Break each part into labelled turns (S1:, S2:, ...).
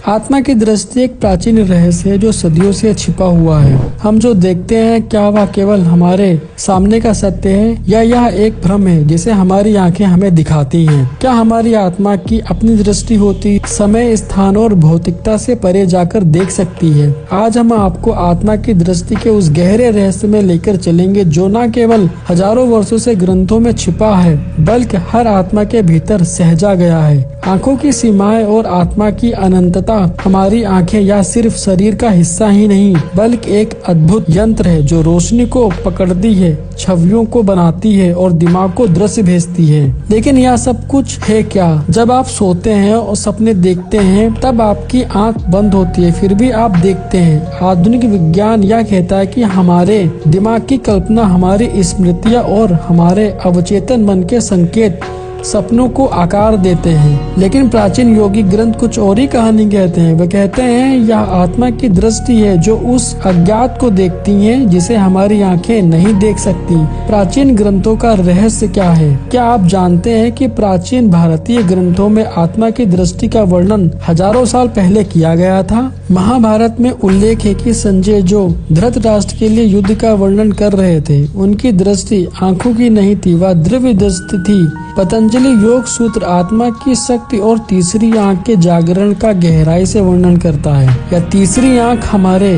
S1: आत्मा की दृष्टि एक प्राचीन रहस्य है जो सदियों से छिपा हुआ है। हम जो देखते हैं क्या वह केवल हमारे सामने का सत्य है या यह एक भ्रम है जिसे हमारी आंखें हमें दिखाती हैं? क्या हमारी आत्मा की अपनी दृष्टि होती, समय, स्थान और भौतिकता से परे जाकर देख सकती है? आज हम आपको आत्मा की दृष्टि के उस गहरे रहस्य में लेकर चलेंगे जो न केवल हजारों वर्षों से ग्रंथों में छिपा है बल्कि हर आत्मा के भीतर सहजा गया है। आंखों की सीमाएं और आत्मा की अनंतता। हमारी आंखें या सिर्फ शरीर का हिस्सा ही नहीं बल्कि एक अद्भुत यंत्र है जो रोशनी को पकड़ती है, छवियों को बनाती है और दिमाग को दृश्य भेजती है। लेकिन यह सब कुछ है क्या? जब आप सोते हैं और सपने देखते हैं तब आपकी आंख बंद होती है, फिर भी आप देखते हैं। आधुनिक विज्ञान यह कहता है कि हमारे दिमाग की कल्पना, हमारी स्मृतियाँ और हमारे अवचेतन मन के संकेत सपनों को आकार देते हैं। लेकिन प्राचीन योगी ग्रंथ कुछ और ही कहानी कहते हैं। वे कहते हैं यह आत्मा की दृष्टि है जो उस अज्ञात को देखती है जिसे हमारी आंखें नहीं देख सकती। प्राचीन ग्रंथों का रहस्य क्या है? क्या आप जानते हैं कि प्राचीन भारतीय ग्रंथों में आत्मा की दृष्टि का वर्णन हजारों साल पहले किया गया था? महाभारत में उल्लेख है कि संजय जो धृतराष्ट्र के लिए युद्ध का वर्णन कर रहे थे, उनकी दृष्टि आंखों की नहीं थी, वह दिव्य दृष्टि थी। पतंजलि योग सूत्र आत्मा की शक्ति और तीसरी आंख के जागरण का गहराई से वर्णन करता है। यह तीसरी आंख हमारे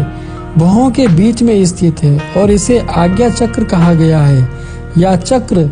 S1: भौहों के बीच में स्थित है और इसे आज्ञा चक्र कहा गया है। यह चक्र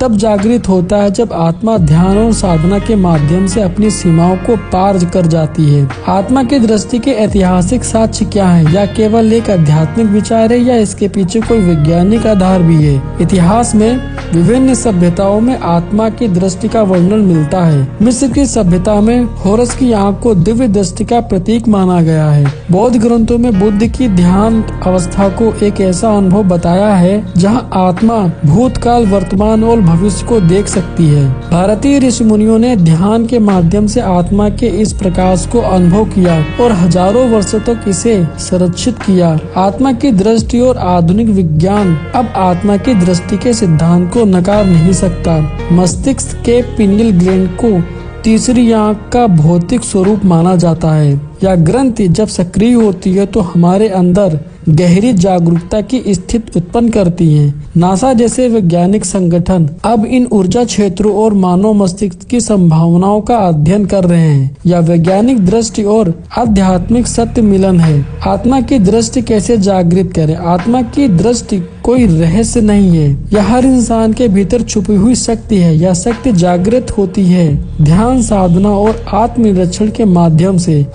S1: तब जागृत होता है जब आत्मा ध्यान और साधना के माध्यम से अपनी सीमाओं को पार कर जाती है। आत्मा की दृष्टि के ऐतिहासिक साक्ष्य क्या है? या केवल एक आध्यात्मिक विचार है या इसके पीछे कोई वैज्ञानिक आधार भी है? इतिहास में विभिन्न सभ्यताओं में आत्मा की दृष्टि का वर्णन मिलता है। मिस्र की सभ्यता में होरस की आंख को दिव्य दृष्टि का प्रतीक माना गया है। बौद्ध ग्रंथों में बुद्ध की ध्यान अवस्था को एक ऐसा अनुभव बताया है जहां आत्मा भूतकाल, वर्तमान और भविष्य को देख सकती है। भारतीय ऋषि मुनियों ने ध्यान के माध्यम से आत्मा के इस प्रकाश को अनुभव किया और हजारों वर्षों तक इसे संरक्षित किया। आत्मा की दृष्टि और आधुनिक विज्ञान अब आत्मा की दृष्टि के सिद्धांत को नकार नहीं सकता। मस्तिष्क के पिनियल ग्लैंड को तीसरी आंख का भौतिक स्वरूप माना जाता है। यह ग्रंथि जब सक्रिय होती है तो हमारे अंदर गहरी जागरूकता की स्थिति उत्पन्न करती है। नासा जैसे वैज्ञानिक संगठन अब इन ऊर्जा क्षेत्रों और मानव मस्तिष्क की संभावनाओं का अध्ययन कर रहे हैं। यह वैज्ञानिक दृष्टि और आध्यात्मिक सत्य मिलन है। आत्मा की दृष्टि कैसे जागृत करें? आत्मा की दृष्टि कोई रहस्य नहीं है। यह हर इंसान के भीतर छुपी हुई शक्ति है। यह शक्ति जागृत होती है ध्यान, साधना और आत्मनिरीक्षण के माध्यम से।